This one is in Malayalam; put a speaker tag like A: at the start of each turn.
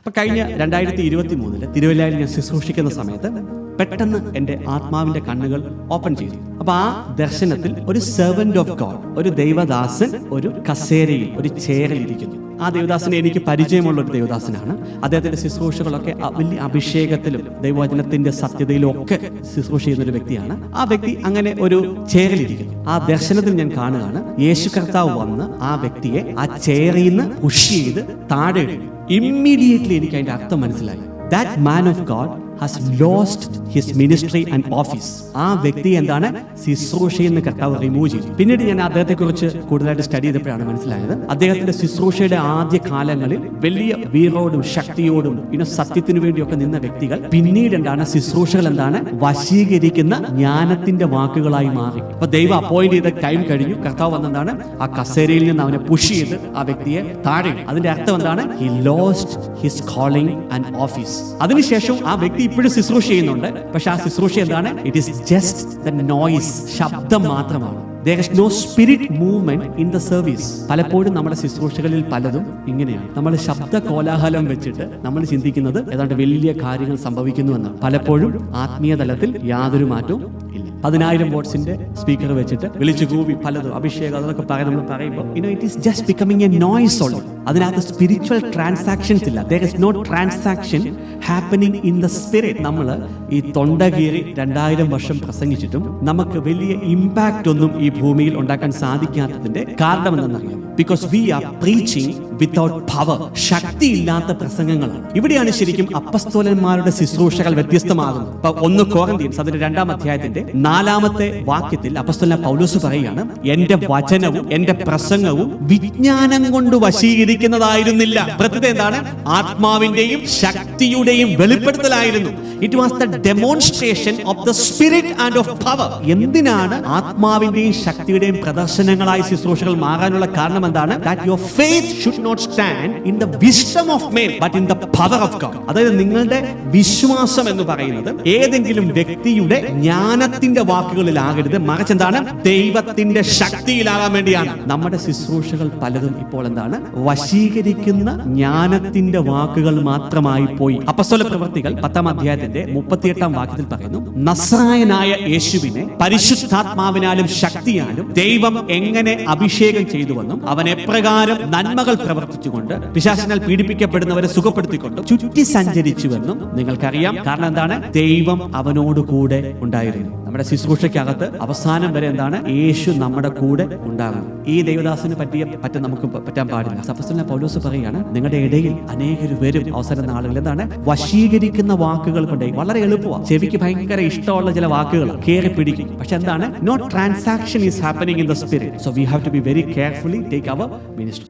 A: അപ്പോൾ കഴിഞ്ഞ 2023 തിരുവല്ലയിൽ ഞാൻ ശുശ്രൂഷിക്കുന്ന സമയത്ത് പെട്ടെന്ന് എൻ്റെ ആത്മാവിൻ്റെ കണ്ണുകൾ ഓപ്പൺ ചെയ്തു. അപ്പോൾ ആ ദർശനത്തിൽ ഒരു സെർവന്റ് ഓഫ് ഗോഡ്, ഒരു ദൈവദാസൻ ഒരു കസേരയിൽ, ഒരു ചെയറിലിരിക്കുന്നു. ആ ദേവദാസനെ എനിക്ക് പരിചയമുള്ള ഒരു ദേവദാസനാണ്. അദ്ദേഹത്തിന്റെ ശുശ്രൂഷകളൊക്കെ വലിയ അഭിഷേകത്തിലും ദൈവവചനത്തിന്റെ സത്യതയിലും ഒക്കെ ശുശ്രൂഷ ചെയ്യുന്ന ഒരു വ്യക്തിയാണ്. ആ വ്യക്തി അങ്ങനെ ഒരു ചെയറിലിരിക്കുന്നു. ആ ദർശനത്തിൽ ഞാൻ കാണുകയാണ്, യേശു കർത്താവ് വന്ന് ആ വ്യക്തിയെ ആ ചെയറിൽ നിന്ന് പുഷ് ചെയ്ത് താഴെ ഇടും. ഇമ്മീഡിയറ്റ്ലി എനിക്ക് അതിന്റെ അർത്ഥം മനസ്സിലായി. That man of God has lost his ministry and office. ആ വ്യക്തി എന്താണ്, ശുശ്രൂഷയിൽ നിന്ന് കർത്താവ് റിമൂവ് ചെയ്തു. പിന്നീട് ഞാൻ അദ്ദേഹത്തെക്കുറിച്ച് കൂടുതലായിട്ട് സ്റ്റഡി ചെയ്തപ്പോഴാണ് മനസ്സിലായത്, അദ്ദേഹത്തിന്റെ ശുശ്രൂഷയുടെ ആദ്യ കാലങ്ങളിൽ വലിയ വീറോടും ശക്തിയോടും സത്യത്തിനു വേണ്ടിയൊക്കെ നിന്ന വ്യക്തികൾ പിന്നീട് എന്താണ്, ശുശ്രൂഷകൾ എന്താണ്, വശീകരിക്കുന്ന ജ്ഞാനത്തിന്റെ വാക്കുകളായി മാറി. അപ്പൊ ദൈവം അപ്പോയിന്റ് ചെയ്ത ടൈം കഴിഞ്ഞു, കർത്താവ് വന്നെന്താണ് ആ കസേരയിൽ നിന്ന് അവനെ പുഷ് ചെയ്ത് ആ വ്യക്തിയെ താഴെ. അതിന്റെ അർത്ഥം എന്താണ്, he lost his calling and office. അതിനുശേഷം ആ വ്യക്തി ഇപ്പോഴും ശുശ്രൂഷ ചെയ്യുന്നുണ്ട്. പക്ഷെ ആ ശുശ്രൂഷ എന്താണ്, it is just the noise, ശബ്ദം മാത്രമാണ്. There is no spirit movement in the service. പലപ്പോഴും നമ്മുടെ ശുശ്രൂഷകളിൽ പലതും ഇങ്ങനെയാണ്. നമ്മൾ ശബ്ദ കോലാഹലം വെച്ചിട്ട് നമ്മൾ ചിന്തിക്കുന്നത് ഏതാണ്ട് വലിയ കാര്യങ്ങൾ സംഭവിക്കുന്നുവെന്നാണ്. പലപ്പോഴും ആത്മീയ തലത്തിൽ യാതൊരു മാറ്റവും ഇല്ല. 10,000 വാട്ട്സിന്റെ സ്പീക്കർ വെച്ചിട്ട് വിളിച്ചു കൂവി പലതും അഭിഷേകം അതൊക്കെ നമ്മൾ പറയുമ്പോൾ it is just becoming A noise only. അതിനകത്ത് സ്പിരിച്വൽ ട്രാൻസാക്ഷൻസ് ഇല്ല. There is no transaction happening in the spirit. നമ്മൾ ഈ തൊണ്ടകീറി 2000 വർഷം പ്രസംഗിച്ചിട്ടും നമുക്ക് വലിയ ഇമ്പാക്റ്റ് ഒന്നും ഈ ഭൂമിയിൽ ഉണ്ടാക്കാൻ സാധിക്കാത്തതിന്റെ കാരണം എന്തെന്നറിയാം. Because we are preaching without power. ശക്തിയില്ലാത്ത പ്രസംഗങ്ങളാണ്. ഇവിടെയാണ് ശരിക്കും അപ്പസ്തോലന്മാരുടെ ശുശ്രൂഷകൾ വ്യത്യസ്തമാകുന്നത്. ഇപ്പൊ 1 കൊറിന്ത്യൻസ് അതിന്റെ 2-ാം അധ്യായത്തിന്റെ 4-ാമത്തെ വാക്യത്തിൽ അപ്പസ്തോലൻ പൗലോസ് പറയുകയാണ്, എന്റെ വചനവും എന്റെ പ്രസംഗവും വിജ്ഞാനം കൊണ്ട് വശീകരിക്കുന്നതായിരുന്നില്ല. പ്രത്യേകത എന്താണ്, ആത്മാവിന്റെയും ശക്തിയുടെയും വെളിപ്പെടുത്തലായിരുന്നു. It was the demonstration of the spirit and of power. എന്തിനാണ് ആത്മാവിന്റെയും ശക്തിയുടെയും പ്രദർശനങ്ങളായി ശുശ്രൂഷകൾ മാറാനുള്ള കാരണം എന്താണ്, that your faith should not stand in the wisdom of men but in the power of God. അതായത് നിങ്ങളുടെ വിശ്വാസം എന്ന് പറയുന്നത് ഏതെങ്കിലും വ്യക്തിയുടെ ജ്ഞാനത്തിന്റെ വാക്കുകളിലാകരുത്, മറിച്ച് എന്താണ്, ദൈവത്തിന്റെ ശക്തിയിലാകാൻ വേണ്ടിയാണ്. നമ്മുടെ ശുശ്രൂഷകൾ പലതും ഇപ്പോൾ എന്താണ്, വശീകരിക്കുന്ന ജ്ഞാനത്തിന്റെ വാക്കുകൾ മാത്രമായി പോയി. അപ്പസ്തോല പ്രവൃത്തികൾ 10-ാം അധ്യായത്തിന്റെ 38-ാം വാക്യത്തിൽ പറയുന്നു, നസ്രായനായ യേശുവിനെ പരിശുദ്ധാത്മാവിനാലും ശക്തിയാലും ദൈവം എങ്ങനെ അഭിഷേകം ചെയ്തുവെന്നും അവൻ എപ്രകാരം നന്മകൾ പ്രവർത്തിച്ചുകൊണ്ട് പിശാചിനാൽ പീഡിപ്പിക്കപ്പെടുന്നവരെ സുഖപ്പെടുത്തിക്കൊണ്ടും ചുറ്റി സഞ്ചരിച്ചുവെന്നും നിങ്ങൾക്കറിയാം. കാരണം എന്താണ്, ദൈവം അവനോട് കൂടെ ഉണ്ടായിരുന്നു. നമ്മുടെ ശുശ്രൂഷയ്ക്കകത്ത് അവസാനം വരെ എന്താണ്, യേശു നമ്മുടെ കൂടെ ഉണ്ടാകണം. ഈ ദൈവദാസന് നമുക്ക് പറ്റാൻ പാടില്ല. അപ്പോസ്തലനായ പൗലോസ് പറയുകയാണ്, നിങ്ങളുടെ ഇടയിൽ അനേകർ വരും അവസര നാളുകൾ എന്താണ്, വശീകരിക്കുന്ന വാക്കുകൾ കൊണ്ട്. വളരെ എളുപ്പമാണ്, ചെവിക്ക് ഭയങ്കര ഇഷ്ടമുള്ള ചില വാക്കുകൾ കയറി പിടിക്കും. പക്ഷെ എന്താണ്, no transaction is happening in the spirit. So we have to be very carefully take our ministry.